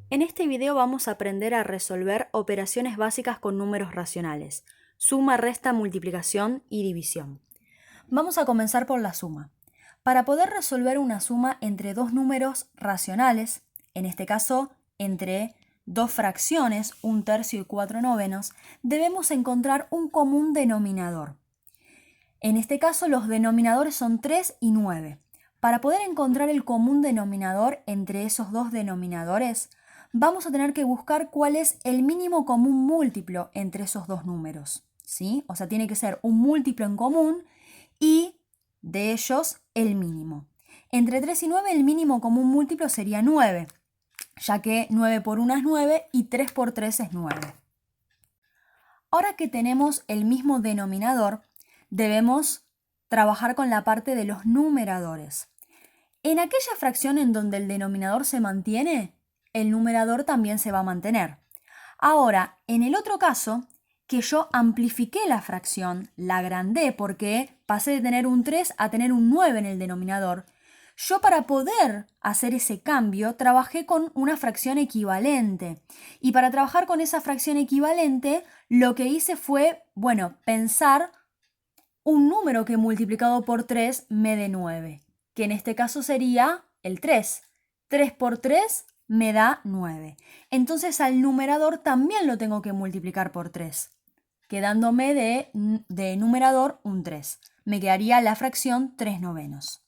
En este video vamos a aprender a resolver operaciones básicas con números racionales: suma, resta, multiplicación y división. Vamos a comenzar por la suma. Para poder resolver una suma entre dos números racionales, en este caso entre dos fracciones, 1/3 y 4/9, debemos encontrar un común denominador. En este caso los denominadores son 3 y 9. Para poder encontrar el común denominador entre esos dos denominadores, vamos a tener que buscar cuál es el mínimo común múltiplo entre esos dos números, ¿sí? O sea, tiene que ser un múltiplo en común y de ellos el mínimo. Entre 3 y 9 el mínimo común múltiplo sería 9, ya que 9 por 1 es 9 y 3 por 3 es 9. Ahora que tenemos el mismo denominador, debemos trabajar con la parte de los numeradores. En aquella fracción en donde el denominador se mantiene, el numerador también se va a mantener. Ahora, en el otro caso, que yo amplifiqué la fracción, la agrandé porque pasé de tener un 3 a tener un 9 en el denominador, yo para poder hacer ese cambio trabajé con una fracción equivalente. Y para trabajar con esa fracción equivalente, lo que hice fue, pensar un número que multiplicado por 3 me dé 9, que en este caso sería el 3. 3 por 3 me da 9. Entonces al numerador también lo tengo que multiplicar por 3, quedándome de numerador un 3. Me quedaría la fracción 3/9.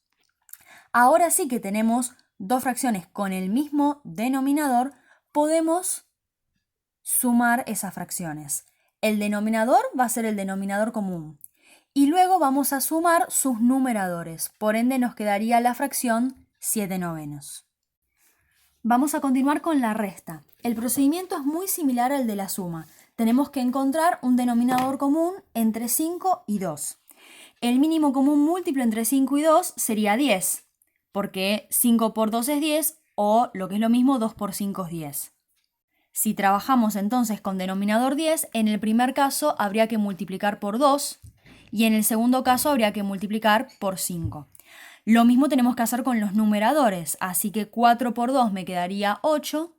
Ahora sí que tenemos dos fracciones con el mismo denominador, podemos sumar esas fracciones. El denominador va a ser el denominador común. Y luego vamos a sumar sus numeradores. Por ende nos quedaría la fracción 7/9. Vamos a continuar con la resta. El procedimiento es muy similar al de la suma. Tenemos que encontrar un denominador común entre 5 y 2. El mínimo común múltiplo entre 5 y 2 sería 10, porque 5 por 2 es 10 o lo que es lo mismo 2 por 5 es 10. Si trabajamos entonces con denominador 10, en el primer caso habría que multiplicar por 2 y en el segundo caso habría que multiplicar por 5. Lo mismo tenemos que hacer con los numeradores, así que 4 por 2 me quedaría 8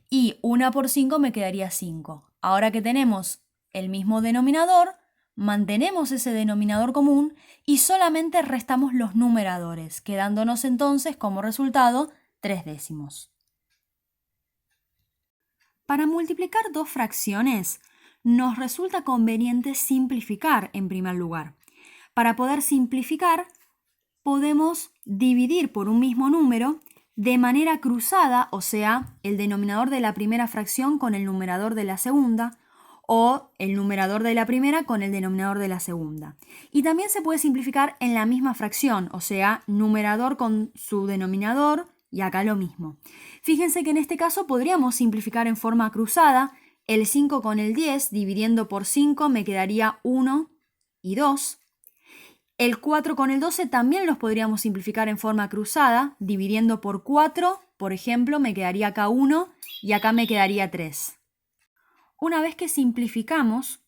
y 1 por 5 me quedaría 5. Ahora que tenemos el mismo denominador, mantenemos ese denominador común y solamente restamos los numeradores, quedándonos entonces como resultado 3 décimos. Para multiplicar dos fracciones, nos resulta conveniente simplificar en primer lugar. Para poder simplificar, podemos dividir por un mismo número de manera cruzada, o sea, el denominador de la primera fracción con el numerador de la segunda, o el numerador de la primera con el denominador de la segunda. Y también se puede simplificar en la misma fracción, o sea, numerador con su denominador y acá lo mismo. Fíjense que en este caso podríamos simplificar en forma cruzada. El 5 con el 10, dividiendo por 5 me quedaría 1 y 2. El 4 con el 12 también los podríamos simplificar en forma cruzada, dividiendo por 4, por ejemplo, me quedaría acá 1 y acá me quedaría 3. Una vez que simplificamos,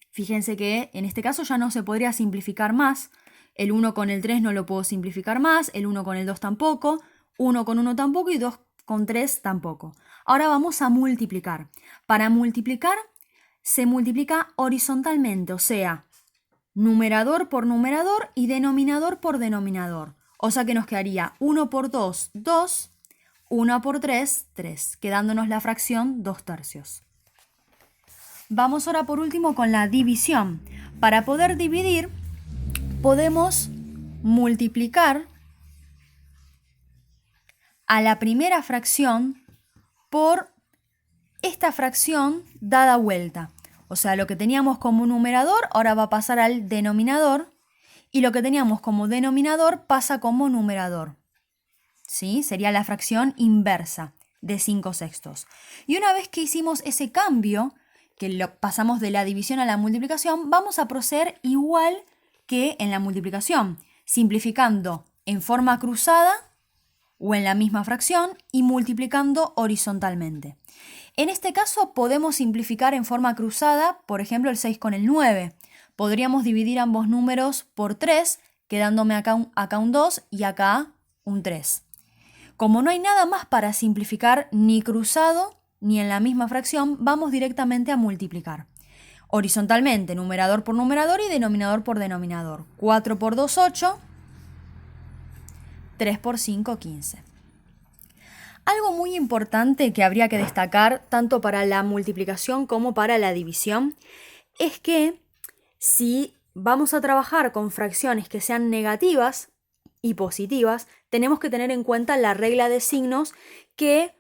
fíjense que en este caso ya no se podría simplificar más. El 1 con el 3 no lo puedo simplificar más, el 1 con el 2 tampoco, 1 con 1 tampoco y 2 con 3 tampoco. Ahora vamos a multiplicar. Para multiplicar se multiplica horizontalmente, o sea, numerador por numerador y denominador por denominador. O sea que nos quedaría 1 por 2, 2, 1 por 3, 3, quedándonos la fracción 2/3. Vamos ahora por último con la división. Para poder dividir, podemos multiplicar a la primera fracción por esta fracción dada vuelta. O sea, lo que teníamos como numerador ahora va a pasar al denominador y lo que teníamos como denominador pasa como numerador. ¿Sí? Sería la fracción inversa de 5/6. Y una vez que hicimos ese cambio, que lo pasamos de la división a la multiplicación, vamos a proceder igual que en la multiplicación, simplificando en forma cruzada o en la misma fracción y multiplicando horizontalmente. En este caso podemos simplificar en forma cruzada, por ejemplo, el 6 con el 9. Podríamos dividir ambos números por 3, quedándome acá un 2 y acá un 3. Como no hay nada más para simplificar ni cruzado ni en la misma fracción, vamos directamente a multiplicar. Horizontalmente, numerador por numerador y denominador por denominador. 4 por 2, 8. 3 por 5, 15. Algo muy importante que habría que destacar tanto para la multiplicación como para la división es que si vamos a trabajar con fracciones que sean negativas y positivas, tenemos que tener en cuenta la regla de signos que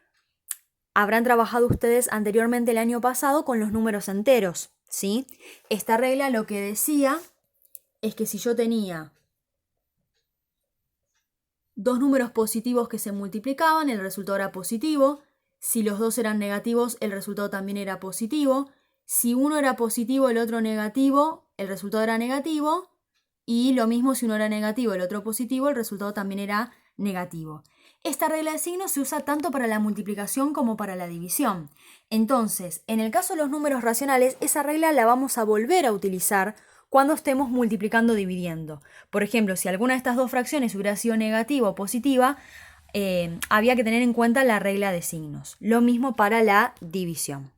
habrán trabajado ustedes anteriormente el año pasado con los números enteros, ¿sí? Esta regla lo que decía es que si yo tenía dos números positivos que se multiplicaban, el resultado era positivo. Si los dos eran negativos, el resultado también era positivo. Si uno era positivo, el otro negativo, el resultado era negativo. Y lo mismo si uno era negativo, el otro positivo, el resultado también era negativo. Esta regla de signos se usa tanto para la multiplicación como para la división. Entonces, en el caso de los números racionales, esa regla la vamos a volver a utilizar cuando estemos multiplicando o dividiendo. Por ejemplo, si alguna de estas dos fracciones hubiera sido negativa o positiva, había que tener en cuenta la regla de signos. Lo mismo para la división.